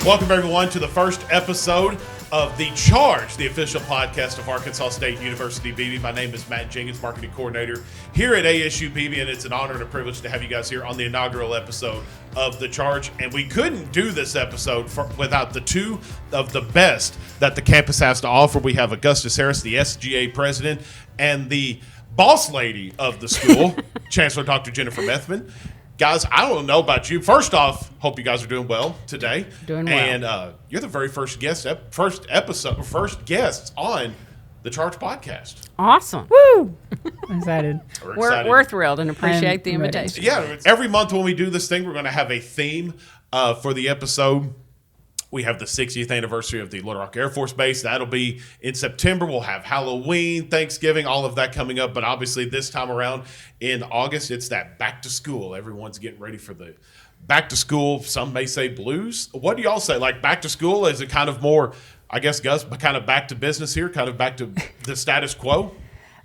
Welcome, everyone, to the first episode of The Charge, the official podcast of Arkansas State University-Beebe. My name is Matt Jenkins, Marketing Coordinator here at ASU-Beebe, and it's an honor and a privilege to have you guys here on the inaugural episode of The Charge. And we couldn't do this episode without the two of the best that the campus has to offer. We have Augustus Harris, the SGA President, and the boss lady of the school, Chancellor Dr. Jennifer Methvin. Guys, I don't know about you. First off, hope you guys are doing well today. Doing well. And you're the very first guests on the Charge podcast. Awesome. Woo! I'm excited. We're thrilled and appreciate the invitation. Yeah, every month when we do this thing, we're going to have a theme for the episode. We have the 60th anniversary of the Little Rock Air Force Base. That'll be in September. We'll have Halloween, Thanksgiving, all of that coming up. But obviously this time around in August, it's that back to school. Everyone's getting ready for the back to school. Some may say blues. What do y'all say? Like back to school? Is it kind of more, I guess, Gus, but kind of back to business here, kind of back to the status quo?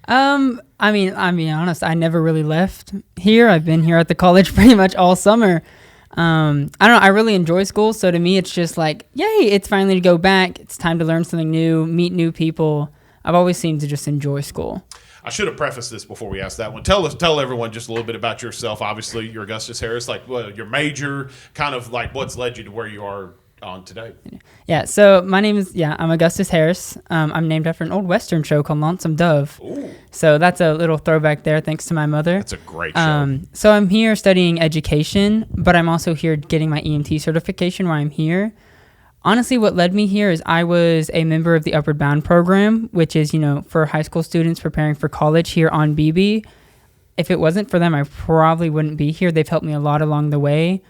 I mean, I'll be honest, I never really left here. I've been here at the college pretty much all summer. I don't know. I really enjoy school. So to me, it's just like, yay, it's finally to go back. It's time to learn something new, meet new people. I've always seemed to just enjoy school. I should have prefaced this before we asked that one. Tell everyone just a little bit about yourself. Obviously, you're Augustus Harris, like your major, kind of like what's led you to where you are on today. Yeah, so my name is, I'm Augustus Harris. I'm named after an old Western show called Lonesome Dove. Ooh. So that's a little throwback there, thanks to my mother. That's a great show. So I'm here studying education, but I'm also here getting my EMT certification while I'm here. Honestly, what led me here is I was a member of the Upward Bound program, which is, for high school students preparing for college here on Beebe. If it wasn't for them, I probably wouldn't be here. They've helped me a lot along the way.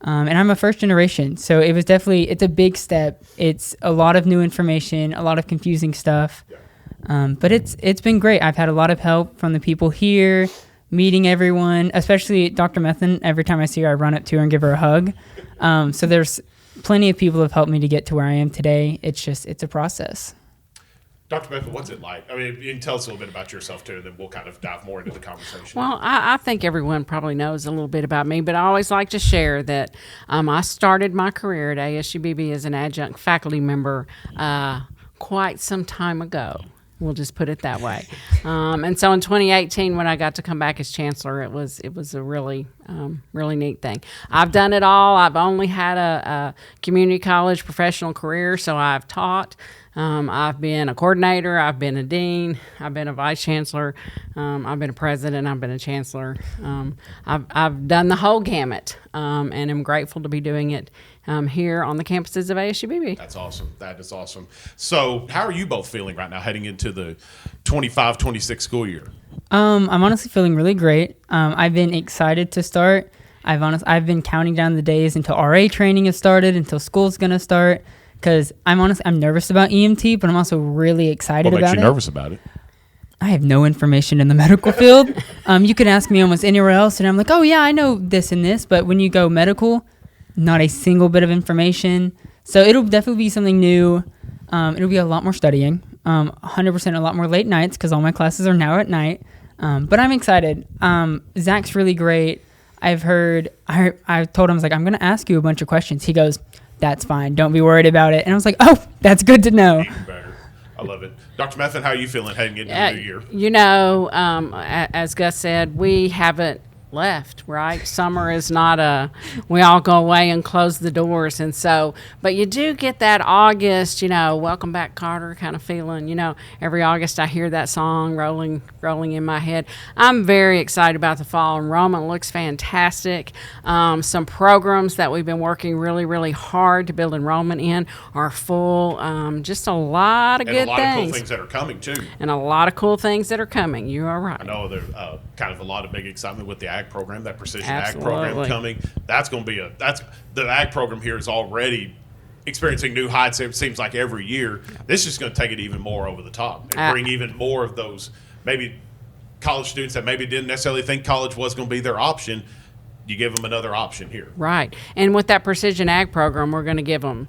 And I'm a first generation, so it was it's a big step. It's a lot of new information, a lot of confusing stuff. But it's been great. I've had a lot of help from the people here, meeting everyone, especially Dr. Methvin. Every time I see her, I run up to her and give her a hug. So there's plenty of people who have helped me to get to where I am today. It's a process. Dr. Methvin, what's it like? I mean, you can tell us a little bit about yourself, too, and then we'll kind of dive more into the conversation. Well, I think everyone probably knows a little bit about me, but I always like to share that I started my career at ASU-Beebe as an adjunct faculty member quite some time ago. We'll just put it that way. And so in 2018, when I got to come back as chancellor, it was a really neat thing. I've done it all. I've only had a community college professional career, so I've taught. I've been a coordinator. I've been a dean. I've been a vice chancellor. I've been a president. I've been a chancellor. I've done the whole gamut, and am grateful to be doing it here on the campuses of ASU-Beebe. That's awesome. That is awesome. So how are you both feeling right now heading into the 25-26 school year? I'm honestly feeling really great. I've been excited to start. I've been counting down the days until RA training has started, until school's going to start. Because I'm nervous about EMT, but I'm also really excited about it. What makes you nervous about it? I have no information in the medical field. You could ask me almost anywhere else, and I'm like, oh, yeah, I know this and this. But when you go medical, not a single bit of information. So it'll definitely be something new. It'll be a lot more studying, 100% a lot more late nights because all my classes are now at night. But I'm excited. Zach's really great. I told him, I was like, I'm going to ask you a bunch of questions. He goes, that's fine. Don't be worried about it. And I was like, oh, that's good to know. Even better. I love it. Dr. Methvin, how are you feeling heading into the new year? As Gus said, we haven't left, right? Summer is not we all go away and close the doors. And so, but you do get that August, welcome back, Carter kind of feeling, every August I hear that song rolling in my head. I'm very excited about the fall. Enrollment looks fantastic. Some programs that we've been working really, really hard to build enrollment in are full. Just a lot of good things. And a lot of cool things that are coming, too. And a lot of cool things that are coming. You are right. I know there's kind of a lot of big excitement with the ag program, that precision Absolutely. ag program coming. That's going to be the ag program here is already experiencing new heights. It seems like every year. This is going to take it even more over the top and bring even more of those maybe college students that maybe didn't necessarily think college was going to be their option. You give them another option here. Right. And with that precision ag program, we're going to give them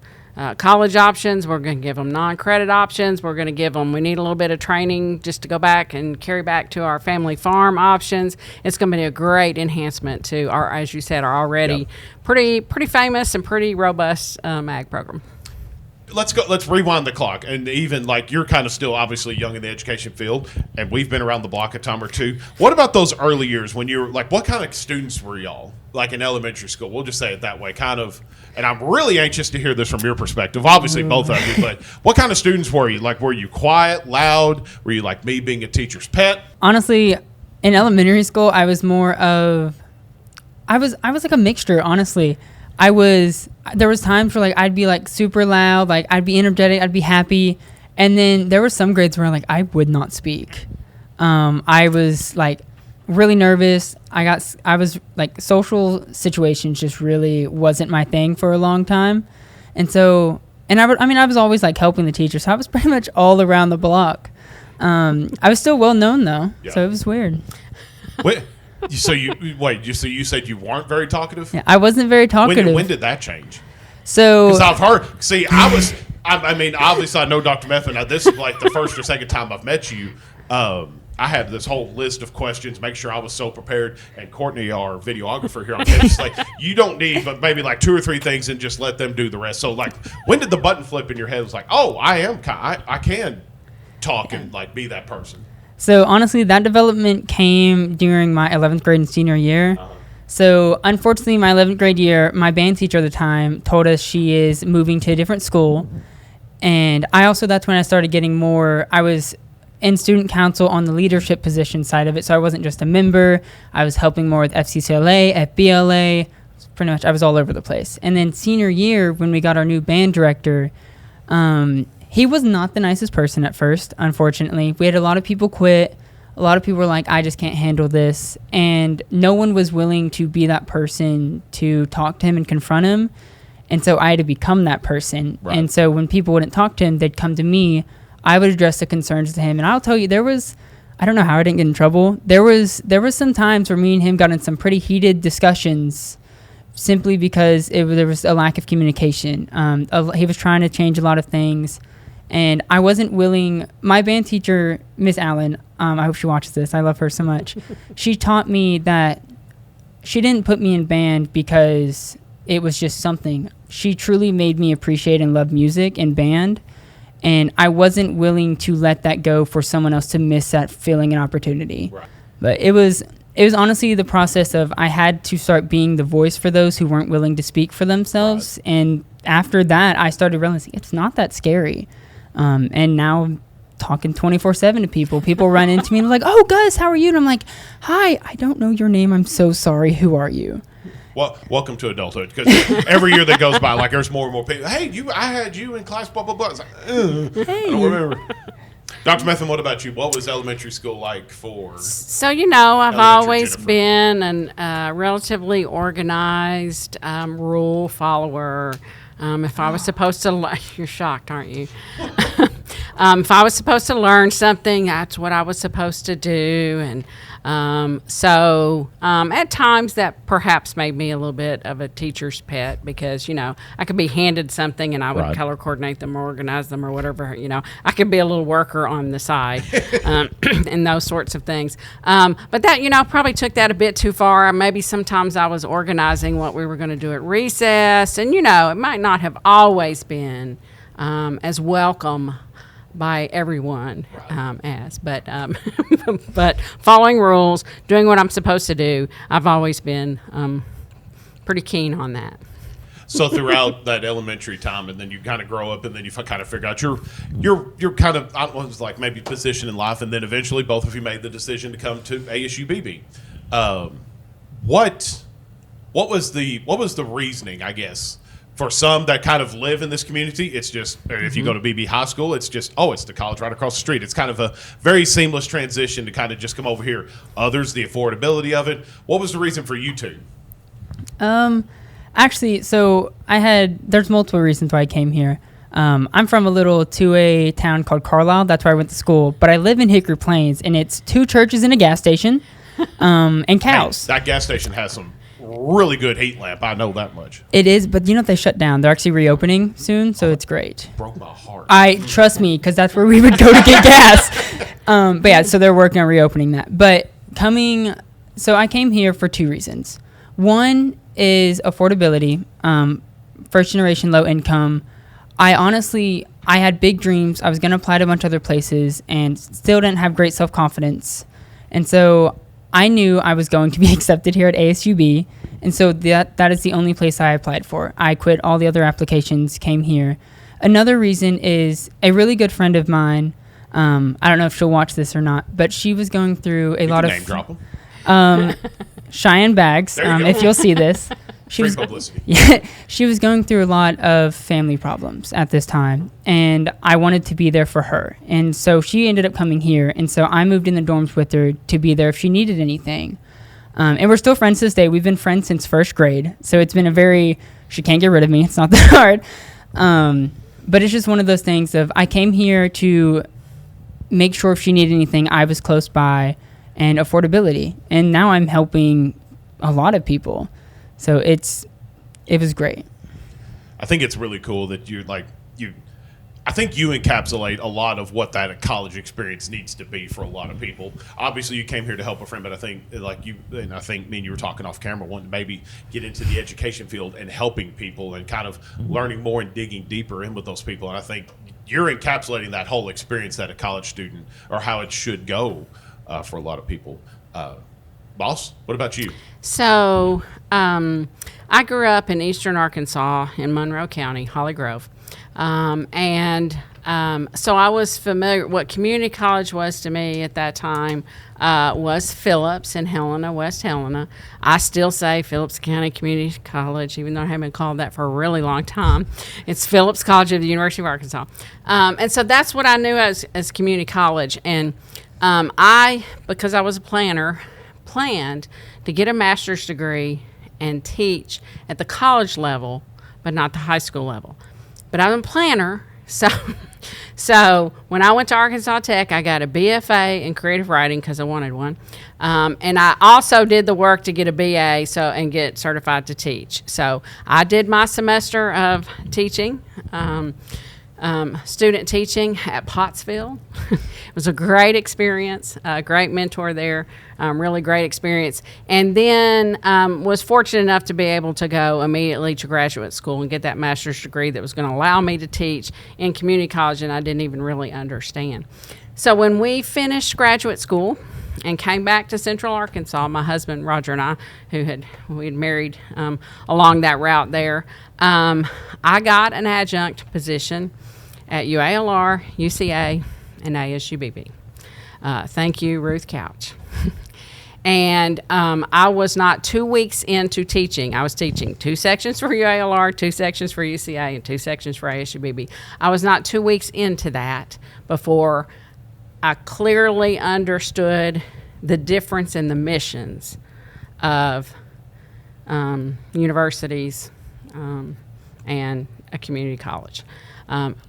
college options. We're going to give them non-credit options. We're going to give them, we need a little bit of training just to go back and carry back to our family farm options. It's going to be a great enhancement to our, as you said, our already pretty famous and pretty robust ag program. Let's rewind the clock. And even like you're kind of still obviously young in the education field, and we've been around the block a time or two. What about those early years when you were like, what kind of students were y'all like in elementary school? We'll just say it that way, kind of. And I'm really anxious to hear this from your perspective, obviously both of you, but what kind of students were you? Like, were you quiet, loud? Were you like me being a teacher's pet? Honestly, in elementary school, I was more of, I was like a mixture, honestly. There was times where like I'd be like super loud, like I'd be energetic, I'd be happy, and then there were some grades where like I would not speak. I was like really nervous. I was like social situations just really wasn't my thing for a long time, and I was always like helping the teacher, so I was pretty much all around the block. I was still well known though, so it was weird. Wait. So you said you weren't very talkative? Yeah, I wasn't very talkative. When did that change? So, because I've heard. See, I mean, obviously I know Dr. Methvin. This is like the first or second time I've met you. I had this whole list of questions, make sure I was so prepared. And Courtney, our videographer here on campus, like, you don't need but maybe like 2 or 3 things and just let them do the rest. So like, when did the button flip in your head? It was like, oh, I can talk and like be that person. So honestly, that development came during my 11th grade and senior year. So unfortunately, my 11th grade year, my band teacher at the time told us she is moving to a different school. And that's when I started getting more, I was in student council on the leadership position side of it. So I wasn't just a member. I was helping more with FCCLA, FBLA. Pretty much, I was all over the place. And then senior year, when we got our new band director, he was not the nicest person at first, unfortunately. We had a lot of people quit. A lot of people were like, I just can't handle this. And no one was willing to be that person to talk to him and confront him. And so I had to become that person. Right. And so when people wouldn't talk to him, they'd come to me. I would address the concerns to him. And I'll tell you, I don't know how I didn't get in trouble. There was some times where me and him got in some pretty heated discussions simply because there was a lack of communication. He was trying to change a lot of things. And I wasn't willing. My band teacher, Miss Allen, I hope she watches this. I love her so much. She taught me that she didn't put me in band because it was just something. She truly made me appreciate and love music and band. And I wasn't willing to let that go for someone else to miss that feeling and opportunity. Right. But it was honestly the process of I had to start being the voice for those who weren't willing to speak for themselves. Right. And after that, I started realizing it's not that scary. And now I'm talking 24/7 to people. People run into me and they're like, "Oh, Gus, how are you?" And I'm like, "Hi, I don't know your name. I'm so sorry. Who are you?" Well, welcome to adulthood, because every year that goes by, like, there's more and more people. Hey, I had you in class, blah, blah, blah. It's like, hey. I don't remember. Dr. Methvin, what about you? What was elementary school like for? So, I've always been a relatively organized rule follower. If I was supposed to, you're shocked, aren't you? If I was supposed to learn something, that's what I was supposed to do. And at times that perhaps made me a little bit of a teacher's pet because, I could be handed something and I would color coordinate them or organize them or whatever, I could be a little worker on the side and those sorts of things. But that, probably took that a bit too far. Maybe sometimes I was organizing what we were going to do at recess and, it might not have always been as welcome by everyone but following rules, doing what I'm supposed to do, I've always been pretty keen on that. So throughout that elementary time, and then you kind of grow up, and then you kind of figure out your kind of, I don't know, it's like maybe position in life, and then eventually both of you made the decision to come to ASU-Beebe. What was the reasoning, I guess? For some that kind of live in this community, it's just, if you go to Beebe High School, it's just, it's the college right across the street. It's kind of a very seamless transition to kind of just come over here. Others, the affordability of it. What was the reason for you two? Actually, so there's multiple reasons why I came here. I'm from a little 2A town called Carlisle. That's where I went to school. But I live in Hickory Plains, and it's 2 churches and a gas station and cows. Hey, that gas station has some really good heat lamp. I know that much. It is, but they shut down. They're actually reopening soon, so it's great. Broke my heart. Trust me, because that's where we would go to get gas. But yeah, so they're working on reopening that. But so I came here for two reasons. One is affordability. First generation, low income. I had big dreams. I was going to apply to a bunch of other places and still didn't have great self-confidence. And so I knew I was going to be accepted here at ASU-Beebe. And so that is the only place I applied for. I quit all the other applications, came here. Another reason is a really good friend of mine. I don't know if she'll watch this or not, but she was going through a lot of name drop them. Cheyenne Bags. If you'll see this. She was going through a lot of family problems at this time, and I wanted to be there for her. And so she ended up coming here, and so I moved in the dorms with her to be there if she needed anything. And we're still friends to this day. We've been friends since first grade, so it's been she can't get rid of me. It's not that hard. But it's just one of those things of I came here to make sure if she needed anything, I was close by, and affordability. And now I'm helping a lot of people. So it was great. I think it's really cool that I think you encapsulate a lot of what that college experience needs to be for a lot of people. Obviously, you came here to help a friend, but I think me and you were talking off camera, wanting to maybe get into the education field and helping people and kind of learning more and digging deeper in with those people. And I think you're encapsulating that whole experience that a college student, or how it should go for a lot of people. Boss, what about you? So I grew up in eastern Arkansas in Monroe County, Holly Grove. So I was familiar. What community college was to me at that time was Phillips in Helena, West Helena. I still say Phillips County Community College, even though I haven't been called that for a really long time. It's Phillips College of the University of Arkansas. And so that's what I knew as community college. And because I was a planner, planned to get a master's degree and teach at the college level, but not the high school level. But I'm a planner, so when I went to Arkansas Tech, I got a BFA in creative writing because I wanted one, and I also did the work to get a BA and get certified to teach. So I did my semester of teaching. Student teaching at Pottsville. It was a great experience, a great mentor there, really great experience. And then was fortunate enough to be able to go immediately to graduate school and get that master's degree that was going to allow me to teach in community college, and I didn't even really understand. So when we finished graduate school and came back to Central Arkansas, my husband Roger and I, we had married along that route there, I got an adjunct position at UALR, UCA, and ASU-Beebe. Thank you, Ruth Couch. And I was not 2 weeks into teaching. I was teaching 2 sections for UALR, 2 sections for UCA, and 2 sections for ASU-Beebe. I was not 2 weeks into that before I clearly understood the difference in the missions of universities and a community college.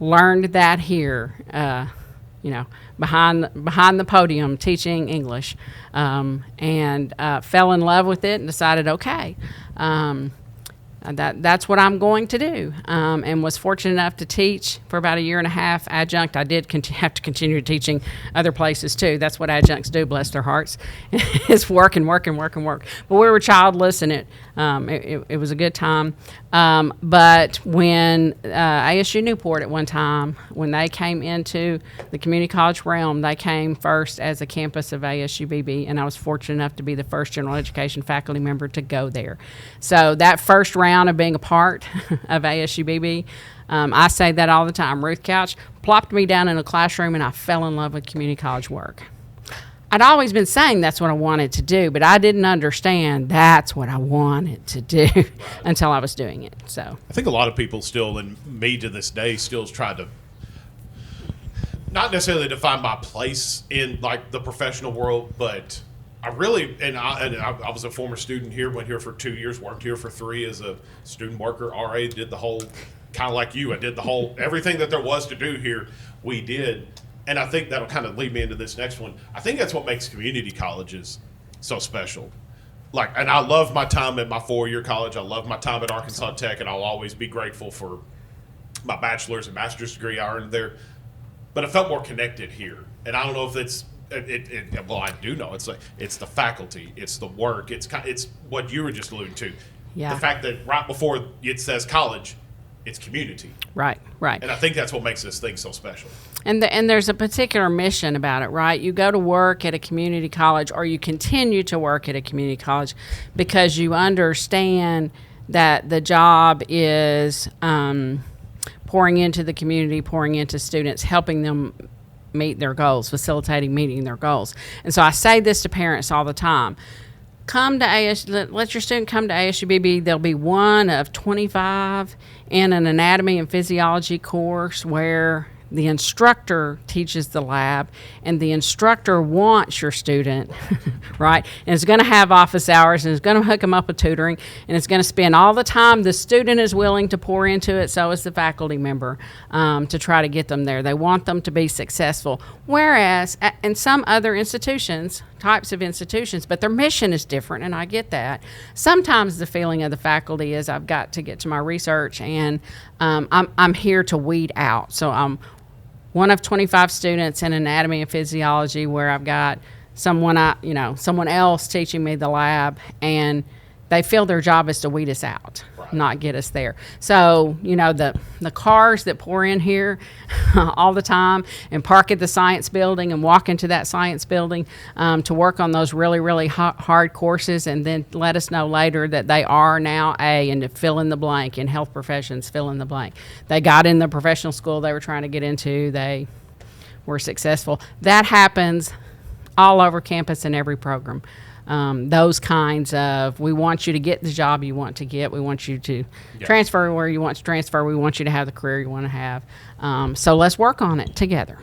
Learned that here, behind the podium teaching English, and fell in love with it and decided, okay, that's what I'm going to do, and was fortunate enough to teach for about 1.5 years adjunct. I did have to continue teaching other places too. That's what adjuncts do, bless their hearts, is work and work and work and work. But we were childless, and it was a good time. But when ASU Newport at one time, when they came into the community college realm, they came first as a campus of ASU-Beebe, and I was fortunate enough to be the first general education faculty member to go there. So that first round of being a part of ASU-Beebe, I say that all the time. Ruth Couch plopped me down in a classroom, and I fell in love with community college work. I'd always been saying that's what I wanted to do, but I didn't understand that's what I wanted to do until I was doing it. So I think a lot of people still, and me to this day, still try to not necessarily define my place in like the professional world, but I really, I was a former student here, went here for 2 years, worked here for 3 as a student worker, RA, did the whole, kind of like you, I did the whole, everything that there was to do here, we did. And I think that'll kind of lead me into this next one. I think that's what makes community colleges so special. and I love my time at my 4-year college. I love my time at Arkansas Tech, and I'll always be grateful for my bachelor's and master's degree I earned there. But I felt more connected here. And I don't know if it's well, I do know it's the faculty, it's the work, it's what you were just alluding to. Yeah. The fact that right before it says college, it's community. Right. And I think that's what makes this thing so special. And there's a particular mission about it, right? You go to work at a community college, or you continue to work at a community college because you understand that the job is pouring into the community, pouring into students, helping them meet their goals, facilitating meeting their goals. And so I say this to parents all the time. Come to let your student come to ASU-Beebe. They'll be one of 25 in an anatomy and physiology course where the instructor teaches the lab, and the instructor wants your student, right? And it's going to have office hours, and it's going to hook them up with tutoring, and it's going to spend all the time the student is willing to pour into it, so is the faculty member, to try to get them there. They want them to be successful. Whereas in some other types of institutions, but their mission is different, and I get that. Sometimes the feeling of the faculty is I've got to get to my research, and I'm here to weed out. So I'm one of 25 students in anatomy and physiology where I've got someone else teaching me the lab, and they feel their job is to weed us out, not get us there. So, the cars that pour in here all the time and park at the science building and walk into that science building to work on those really, really hard courses, and then let us know later that they are now and to fill in the blank in health professions, fill in the blank. They got in the professional school they were trying to get into. They were successful. That happens all over campus in every program. Those kinds of, we want you to get the job you want to get. We want you to transfer where you want to transfer. We want you to have the career you want to have. So let's work on it together.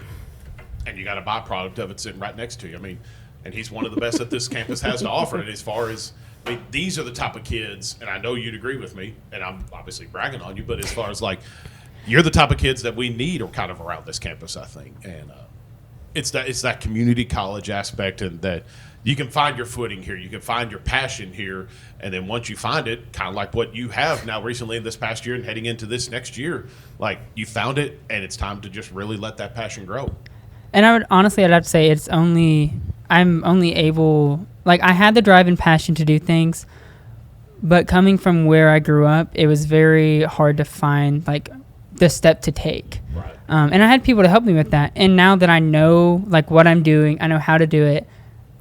And you got a byproduct of it sitting right next to you. I mean, and he's one of the best that this campus has to offer. And as far as, these are the type of kids, and I know you'd agree with me, and I'm obviously bragging on you, but as far as you're the type of kids that we need are kind of around this campus, I think. And it's that community college aspect, and that you can find your footing here. You can find your passion here. And then once you find it, kind of like what you have now recently in this past year and heading into this next year, you found it, and it's time to just really let that passion grow. And I'd have to say I'm only able, I had the drive and passion to do things, but coming from where I grew up, it was very hard to find the step to take. Right. And I had people to help me with that. And now that I know what I'm doing, I know how to do it,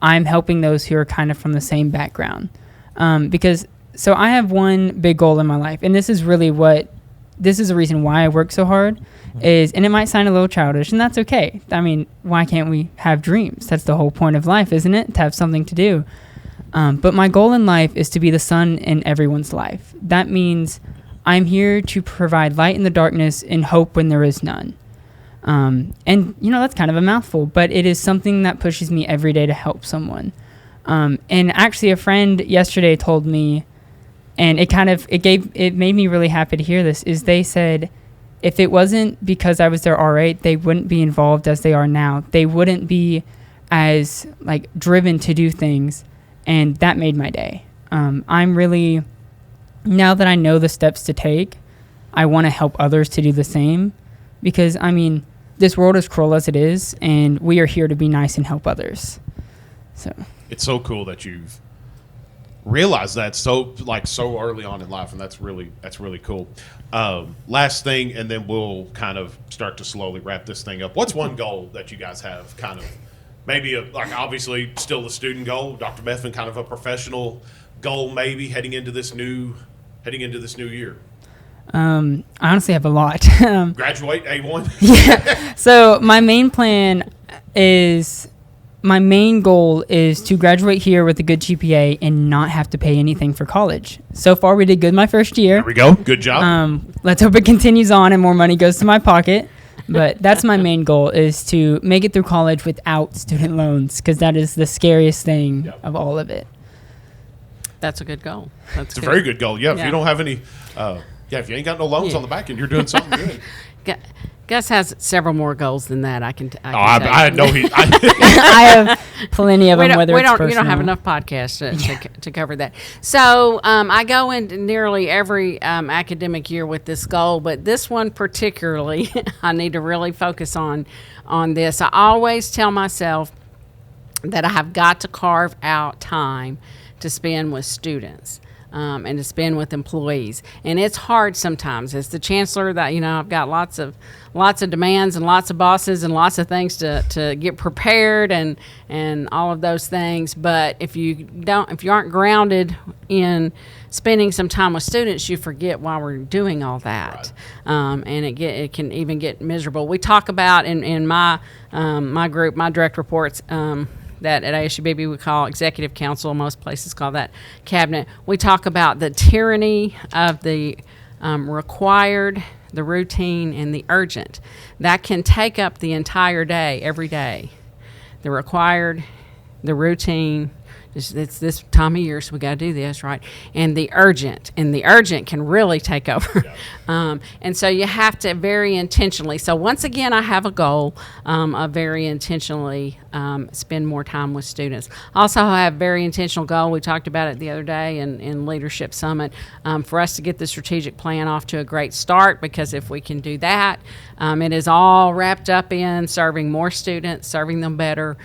I'm helping those who are kind of from the same background. So I have one big goal in my life, and this is the reason why I work so hard, and it might sound a little childish, and that's okay. I mean, why can't we have dreams? That's the whole point of life, isn't it? To have something to do. But my goal in life is to be the sun in everyone's life. That means I'm here to provide light in the darkness and hope when there is none. And that's kind of a mouthful, but it is something that pushes me every day to help someone. And actually a friend yesterday told me, and it made me really happy to hear this, is they said, if it wasn't because I was their RA, they wouldn't be involved as they are now. They wouldn't be as driven to do things. And that made my day. I'm really, now that I know the steps to take, I want to help others to do the same, because this world is cruel as it is, and we are here to be nice and help others. So it's so cool that you've realized that so early on in life, and that's really cool. Last thing, and then we'll kind of start to slowly wrap this thing up. What's one goal that you guys have, kind of maybe obviously still the student goal, Dr. Methvin, kind of a professional goal maybe heading into this new year? I honestly have a lot. Graduate A1? Yeah. So my main goal is to graduate here with a good GPA and not have to pay anything for college. So far, we did good my first year. There we go. Good job. Let's hope it continues on and more money goes to my pocket. But that's my main goal, is to make it through college without student loans, because that is the scariest thing of all of it. That's a good goal. It's a very good goal. Yeah, if you don't have any... if you ain't got no loans on the back end, you're doing something good. Gus has several more goals than that. I can tell you. I know he. I have plenty of them. We don't personal. have enough podcasts to cover that. So I go into nearly every academic year with this goal, but this one particularly, I need to really focus on this. I always tell myself that I have got to carve out time to spend with students. And to spend with employees, and it's hard sometimes. As the chancellor, that I've got lots of demands and lots of bosses and lots of things to get prepared and all of those things. But if you aren't grounded in spending some time with students, you forget why we're doing all that, and it can even get miserable. We talk about in my group, my direct reports. That at ASU-Beebe we call executive council. Most places call that cabinet. We talk about the tyranny of the required, the routine, and the urgent. That can take up the entire day, every day. The required, the routine, it's this time of year, so we got to do this, right? And the urgent can really take over. Yeah. And so you have to very intentionally. So once again, I have a goal of very intentionally spend more time with students. Also, I have a very intentional goal. We talked about it the other day in Leadership Summit for us to get the strategic plan off to a great start, because if we can do that, it is all wrapped up in serving more students, serving them better,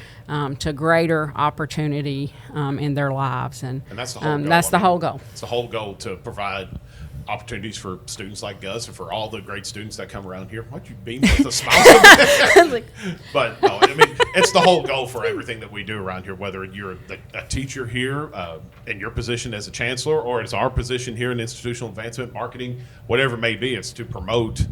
to greater opportunity in their lives, and that's the whole goal. That's the whole goal. It's the whole goal to provide opportunities for students like Gus and for all the great students that come around here. Why'd you beam with a smile? But no, I mean, it's the whole goal for everything that we do around here, whether you're a teacher here in your position as a chancellor, or it's our position here in institutional advancement, marketing, whatever it may be. It's to promote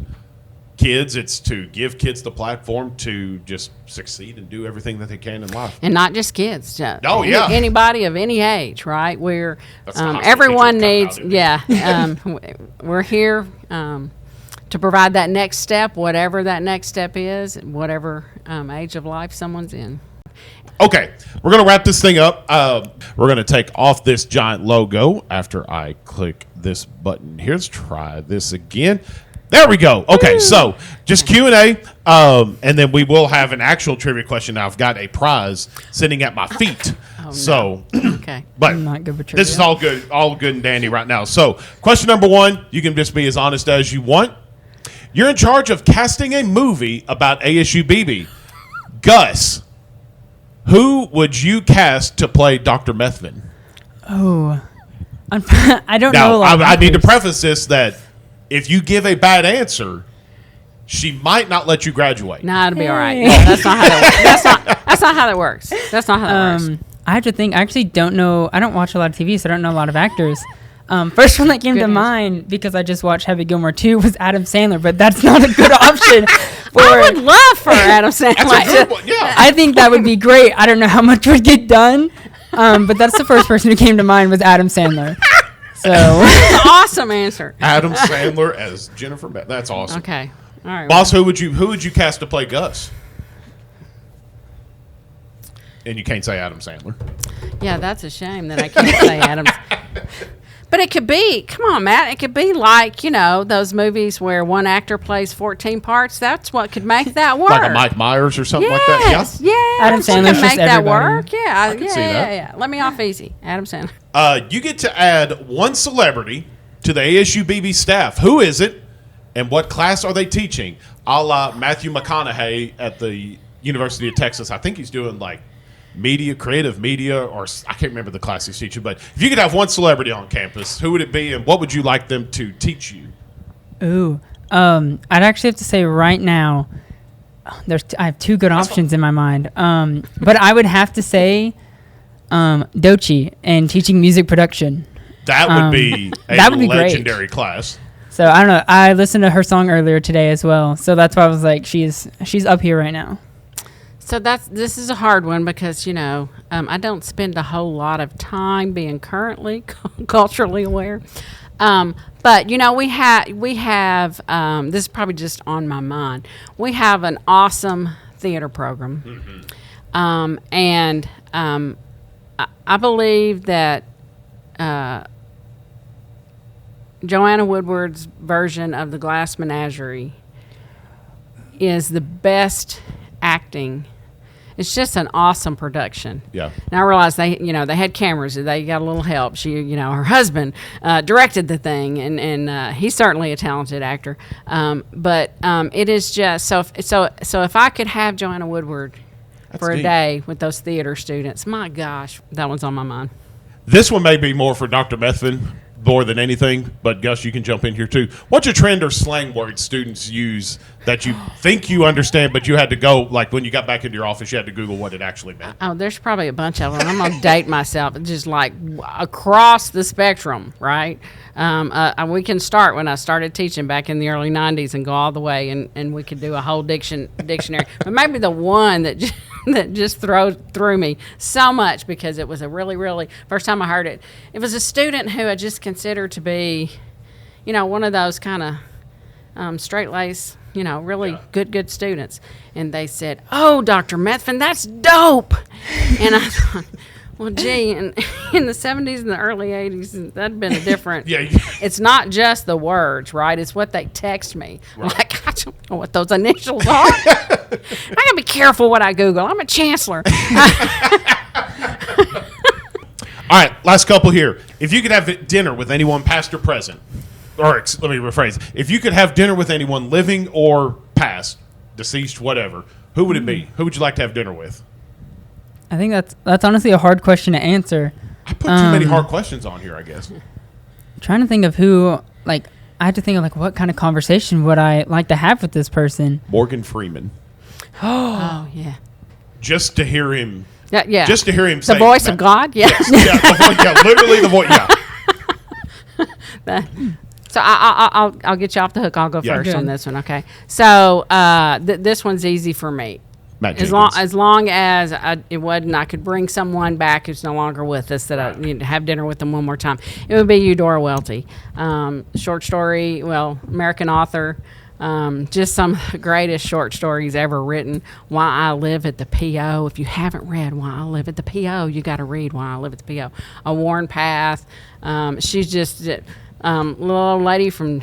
kids. It's to give kids the platform to just succeed and do everything that they can in life. And not just kids. Oh, yeah. Anybody of any age, right? We're That's the everyone needs. We're here to provide that next step, whatever that next step is, whatever age of life someone's in. Okay, we're going to wrap this thing up. We're going to take off this giant logo after I click this button here. Let's try this again. There we go. Okay, so just Q&A, and then we will have an actual trivia question. Now, I've got a prize sitting at my feet. So, okay. But I'm not good with trivia. This is all good and dandy right now. So, question number 1, you can just be as honest as you want. You're in charge of casting a movie about ASU-Beebe. Gus, who would you cast to play Dr. Methvin? Oh, I don't know a lot of I need to actors. preface this that if you give a bad answer, she might not let you graduate. No, it'll be all right. No, that's not how that works. That's not how that works. That's not how that works. I have to think. I actually don't know. I don't watch a lot of TV, so I don't know a lot of actors. First one that came to mind, because I just watched Happy Gilmore 2, was Adam Sandler, but that's not a good option. I would love for Adam Sandler. That's a good one, yeah. I think that would be great. I don't know how much would get done, but that's the first person who came to mind was Adam Sandler. So Awesome answer. Adam Sandler as Jennifer Beth. That's awesome. Okay. All right. Boss, who would you cast to play Gus? And you can't say Adam Sandler. Yeah, that's a shame that I can't say Adams. But it could be, come on, Matt, it could be like, those movies where one actor plays 14 parts. That's what could make that work. Like a Mike Myers or something like that? Yes, yes. Adam You Sandler's can just make that everybody. work. Yeah, I can see that. Yeah. Let me off easy. Adam Sandler. You get to add one celebrity to the ASU-Beebe staff. Who is it, and what class are they teaching? A la Matthew McConaughey at the University of Texas. I think he's doing creative media, or I can't remember the class he's teaching. But if you could have one celebrity on campus, who would it be, and what would you like them to teach you? Ooh, I'd actually have to say right now, I have two good options in my mind. But I would have to say Dochi and teaching music production. That would be a that would be legendary great. class. So I don't know. I listened to her song earlier today as well. So that's why I was like, she's up here right now. So this is a hard one because, I don't spend a whole lot of time being currently culturally aware. But, we have this is probably just on my mind. We have an awesome theater program. Mm-hmm. And I believe that Joanna Woodward's version of the Glass Menagerie is the best acting. It's just an awesome production. Yeah. And I realized they had cameras. They got a little help. Her husband directed the thing, and he's certainly a talented actor. But it is just so if I could have Joanna Woodward for a day with those theater students, my gosh, that one's on my mind. This one may be more for Dr. Methvin more than anything, but Gus, you can jump in here too. What's a trend or slang word students use that you think you understand, but you had to go, like when you got back into your office, you had to Google what it actually meant? Oh, there's probably a bunch of them. I'm going to date myself. It's just like across the spectrum, right? We can start when I started teaching back in the early 90s and go all the way, and we could do a whole dictionary. But maybe the one that just threw me so much because it was a really, really, first time I heard it, it was a student who I just considered to be, one of those kind of straight-laced, really good students. And they said, "Oh, Dr. Methvin, that's dope." And I thought, well, gee, in the 70s and the early 80s, that'd been a different. Yeah. It's not just the words, right? It's what they text me. Right. Like, I don't know what those initials are. I gotta be careful what I Google. I'm a chancellor. All right, last couple here. If you could have dinner with anyone, past or present, or let me rephrase. If you could have dinner with anyone, living or past, deceased, whatever, who would it be? Who would you like to have dinner with? I think that's honestly a hard question to answer. I put too many hard questions on here, I guess. Trying to think of who, I had to think of what kind of conversation would I like to have with this person. Morgan Freeman. Oh, yeah. Just to hear him. Yeah. Just to hear him say. The voice of God? Yeah. Yes, literally the voice. Yeah. So I'll get you off the hook. I'll go first on this one, okay? So this one's easy for me. As long as it wasn't, I could bring someone back who's no longer with us that I need to have dinner with them one more time. It would be Eudora Welty, short story, American author, just some of the greatest short stories ever written. Why I Live at the PO. If you haven't read Why I Live at the PO, you got to read Why I Live at the PO. A Worn Path. She's just a little old lady from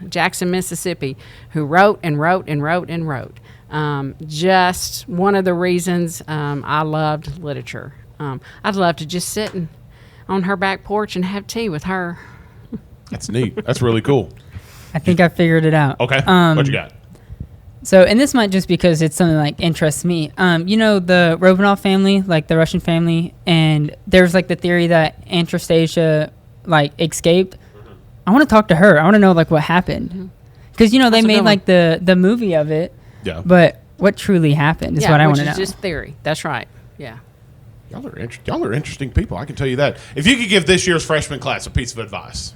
Jackson, Mississippi, who wrote and wrote and wrote and wrote. Just one of the reasons I loved literature. I'd love to just sit on her back porch and have tea with her. That's neat. That's really cool. I think I figured it out. Okay. What you got? So, and this might just because it's something interests me. The Romanov family, the Russian family, and there's the theory that Anastasia escaped. Mm-hmm. I want to talk to her. I want to know what happened. Because they made the movie of it. Yeah. But what truly happened is what I want to know. Which is just theory. That's right. Yeah. Y'all are interesting people. I can tell you that. If you could give this year's freshman class a piece of advice.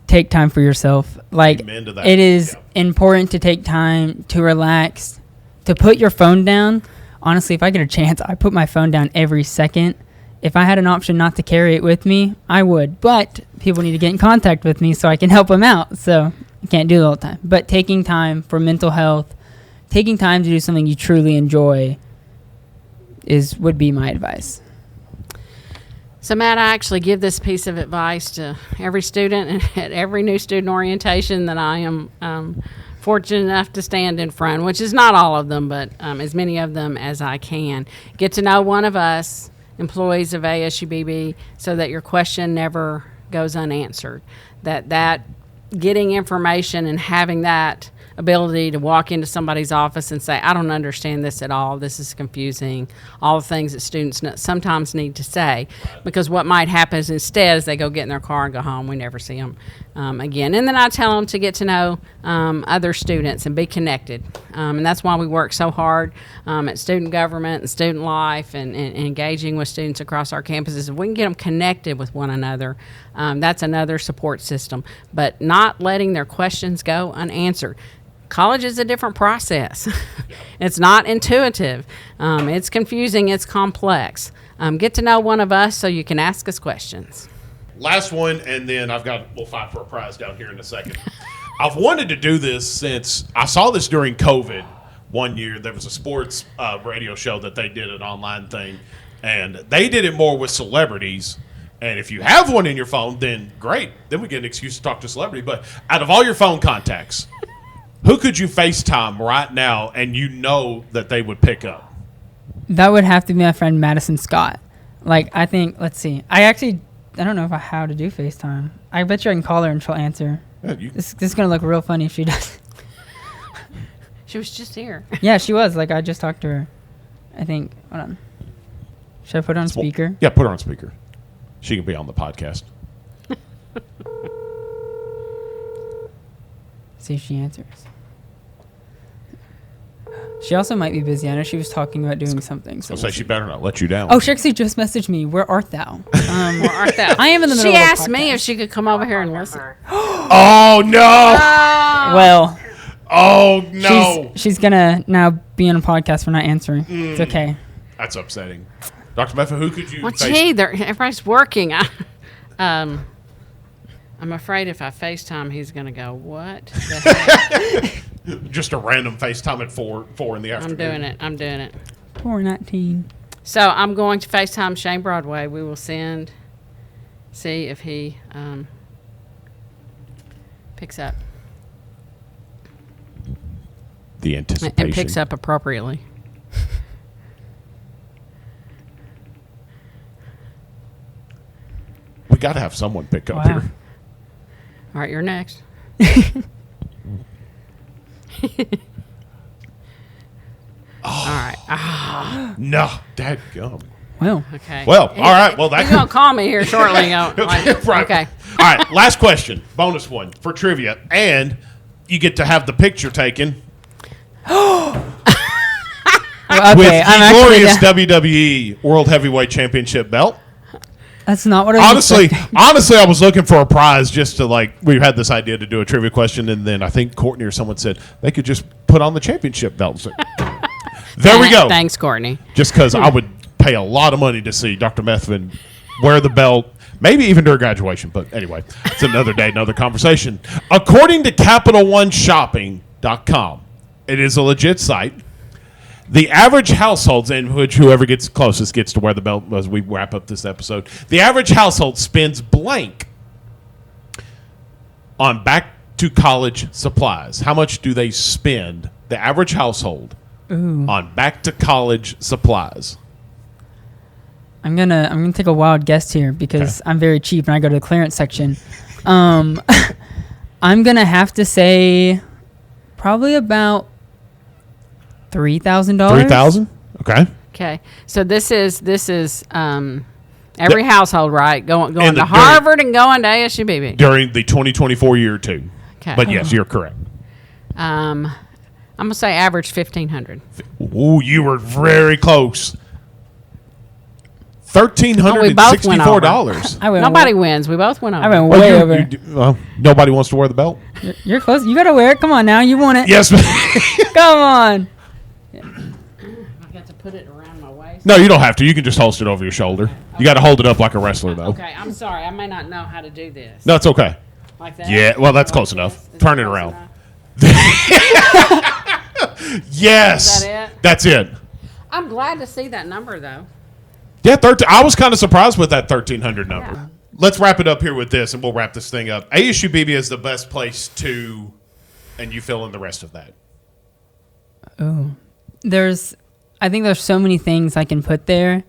Take time for yourself. Amen to that. It is important to take time to relax, to put your phone down. Honestly, if I get a chance, I put my phone down every second. If I had an option not to carry it with me, I would. But people need to get in contact with me so I can help them out. So I can't do it all the time. But taking time for mental health, taking time to do something you truly enjoy would be my advice. So, Matt, I actually give this piece of advice to every student and at every new student orientation that I am fortunate enough to stand in front, which is not all of them, but as many of them as I can. Get to know one of us, employees of ASU-Beebe, so that your question never goes unanswered. That getting information and having that ability to walk into somebody's office and say, I don't understand this at all, this is confusing, all the things that students sometimes need to say, because what might happen is instead is they go get in their car and go home. We never see them again. And then I tell them to get to know other students and be connected. And that's why we work so hard at student government and student life and engaging with students across our campuses. If we can get them connected with one another, that's another support system. But not letting their questions go unanswered. College is a different process. It's not intuitive. It's confusing. It's complex. Get to know one of us so you can ask us questions. Last one, and then we'll fight for a prize down here in a second. I've wanted to do this since I saw this during COVID one year. There was a sports radio show that they did an online thing, and they did it more with celebrities. And if you have one in your phone, then great. Then we get an excuse to talk to a celebrity. But out of all your phone contacts, Who could you FaceTime right now and you know that they would pick up? That would have to be my friend Madison Scott. Like, I think, let's see. I don't know how to do FaceTime. I bet you I can call her and she'll answer. Yeah, This is going to look real funny if she does. She was just here. Yeah, she was. Like, I just talked to her. I think, hold on. Should I put her on speaker? Yeah, put her on speaker. She can be on the podcast. See if she answers. She also might be busy. I know she was talking about doing something. So I'll say she better not let you down. Oh, she actually just messaged me. Where art thou? Where art thou? I am in the middle She of a asked me podcast. if she could come over here and listen. Oh, no. Well, Oh, no. she's going to now be on a podcast for not answering. It's okay. That's upsetting. Dr. Methvin, who could you Well, gee, everybody's working. I'm afraid if I FaceTime, he's going to go, what the heck? Just a random FaceTime at 4 in the afternoon. I'm doing it. 419. So I'm going to FaceTime Shane Broadway. We will see if he picks up. The anticipation. And picks up appropriately. We got to have someone pick up Wow. here. All right, you're next. All right. No, dadgum. Well, Okay. Well, all right. Well, He's going to call me here shortly. Right. Okay. All right. Last question. Bonus one for trivia. And you get to have the picture taken well, with okay. I'm the actually glorious WWE World Heavyweight Championship belt. That's not what I was expecting. Honestly, I was looking for a prize just to we had this idea to do a trivia question, and then I think Courtney or someone said they could just put on the championship belt. So, there we go. Thanks, Courtney. Just because I would pay a lot of money to see Dr. Methvin wear the belt, maybe even during graduation. But anyway, it's another day, another conversation. According to CapitalOneShopping.com, it is a legit site. The average households, in which whoever gets closest gets to wear the belt as we wrap up this episode, the average household spends blank on back-to-college supplies. How much do they spend, the average household, on back-to-college supplies? I'm gonna take a wild guess here because I'm very cheap and I go to the clearance section. I'm gonna have to say probably about $3,000. $3,000? Okay. Okay. So this is every household, right? Going And to Harvard and going to ASU-Beebe. During the 2024 year, too. Okay. But yes, you're correct. I'm gonna say average $1,500. Ooh, you were very close. $1,364. I went Nobody wins. We both went over. I went way Well, over. nobody wants to wear the belt? You're close. You gotta wear it. Come on now. You want it. Yes, ma'am. Come on. I got to put it around my waist. No, you don't have to. You can just holster it over your shoulder. You got to hold it up like a wrestler, though. Okay, I'm sorry. I may not know how to do this. No, it's okay. Like that? Yeah, well, that's Like close this? enough. Is Turn that it close around. enough? Yes. Is that it? That's it. I'm glad to see that number, though. Yeah, 13. I was kind of surprised with that 1,300 number. Yeah. Let's wrap it up here with this, and we'll wrap this thing up. ASU-Beebe is the best place to, and you fill in the rest of that. Oh, I think there's so many things I can put there,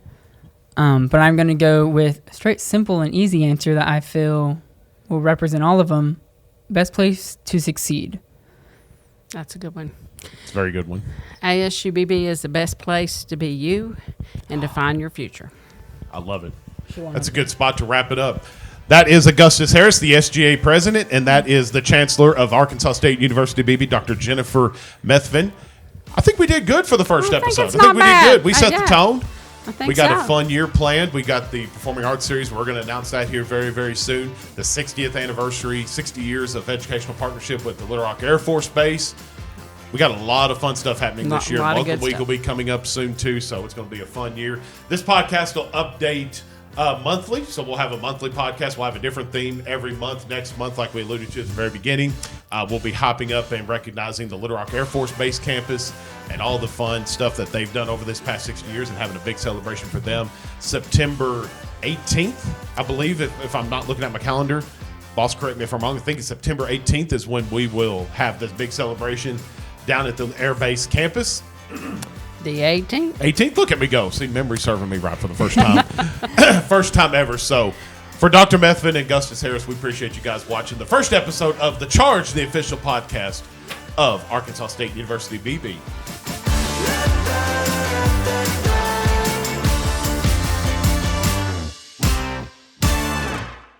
but I'm gonna go with a straight, simple, and easy answer that I feel will represent all of them. Best place to succeed. That's a good one. It's a very good one. ASU-Beebe is the best place to be you and to find your future. I love it. That's a good spot to wrap it up. That is Augustus Harris, the SGA President, and that is the Chancellor of Arkansas State University, Beebe, Dr. Jennifer Methvin. I think we did good for the first episode. I think we did good. We set the tone. I think we got so. a fun year planned. We got the Performing Arts Series. We're going to announce that here very, very soon. The 60th anniversary, 60 years of educational partnership with the Little Rock Air Force Base. We got a lot of fun stuff happening this year. Local Week will be coming up soon, too, so it's going to be a fun year. This podcast will update monthly, so we'll have a monthly podcast. We'll have a different theme every month. Next month, like we alluded to at the very beginning, we'll be hopping up and recognizing the Little Rock Air Force Base campus and all the fun stuff that they've done over this past 60 years and having a big celebration for them. September 18th, I believe, if I'm not looking at my calendar, Boss, correct me if I'm wrong. I think it's September 18th is when we will have this big celebration down at the Air Base campus. The 18th? 18th? Look at me go. See, memory serving me right for the first time. First time ever. So, for Dr. Methvin and Augustus Harris, we appreciate you guys watching the first episode of The Charge, the official podcast of Arkansas State University Beebe.